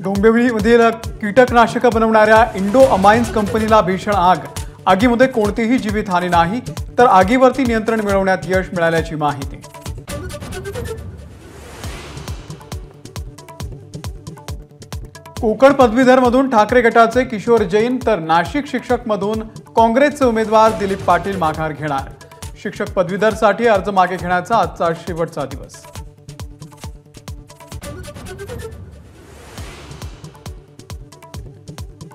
डोंबिवलीमधील कीटकनाशक बनवणाऱ्या Indo amines कंपनीला भीषण आग। आगीमध्ये कोणतीही जीवितहानी नाही, तर आगीवरती नियंत्रण मिळवण्यात यश मिळाल्याची माहिती। कोकण पदवीधरमधून ठाकरे गटाचे किशोर जैन तर नाशिक शिक्षकमधून काँग्रेसचे उमेदवार दिलीप पाटील माघार घेणार। शिक्षक पदवीधरसाठी अर्ज मागे घेण्याचा आजचा शेवटचा दिवस।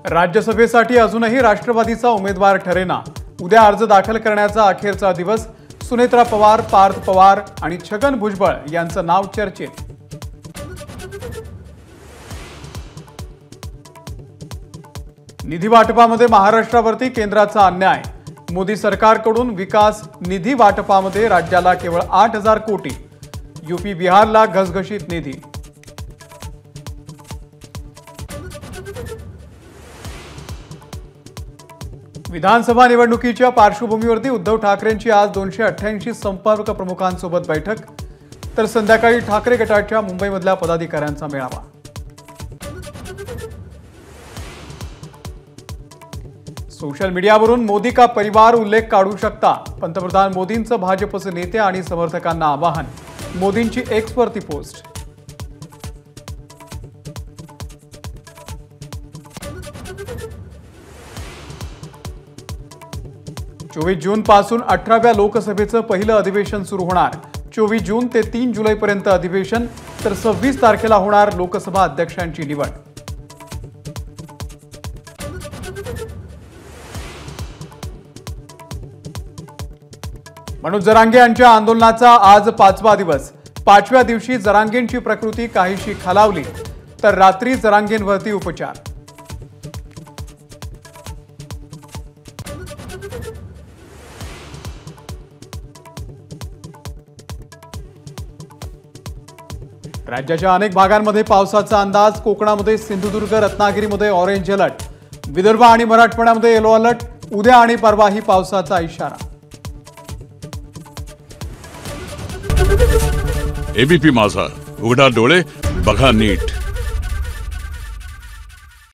राज्यसभेसाठी अजूनही राष्ट्रवादीचा उमेदवार ठरेना। उद्या अर्ज दाखल करण्याचा अखेरचा दिवस। सुनेत्रा पवार, पार्थ पवार आणि छगन भुजबळ यांचं नाव चर्चेत। निधी वाटपामध्ये महाराष्ट्रावरती केंद्राचा अन्याय। मोदी सरकारकडून विकास निधी वाटपामध्ये राज्याला केवळ 8,000 कोटी। यूपी बिहारला घसघशीत निधी। विधानसभा निवडणुकीच्या पार्श्वभूमीवरती उद्धव ठाकरेंची आज 288 संपर्क प्रमुखांसोबत बैठक, तर संध्याकाळी ठाकरे गटाच्या मुंबईमधल्या पदाधिकाऱ्यांचा मेळावा। सोशल मीडियावरून मोदी का परिवार उल्लेख काढू शकता। पंतप्रधान मोदींचं भाजपचे नेते आणि समर्थकांना आवाहन। मोदींची एक्सवरती पोस्ट। चोवीस जून पासून 18व्या लोकसभेचं पहिलं अधिवेशन सुरू होणार। 24 जून ते 3 जुलैपर्यंत अधिवेशन, तर 26 तारखेला होणार लोकसभा अध्यक्षांची निवड। मनोज जरांगे यांच्या आंदोलनाचा आज 5वा दिवस। 5व्या दिवशी जरांगेंची प्रकृती काहीशी खालावली, तर रात्री जरांगेंवरती उपचार। राज्याच्या अनेक भागांमध्ये पावसाचा अंदाज। कोकणामध्ये सिंधुदुर्ग, रत्नागिरीमध्ये ऑरेंज अलर्ट। विदर्भ आणि मराठवाड्यामध्ये येलो अलर्ट। उद्या आणि परवाही पावसाचा इशारा। एबीपी माझा, उघडा डोळे बघा नीट।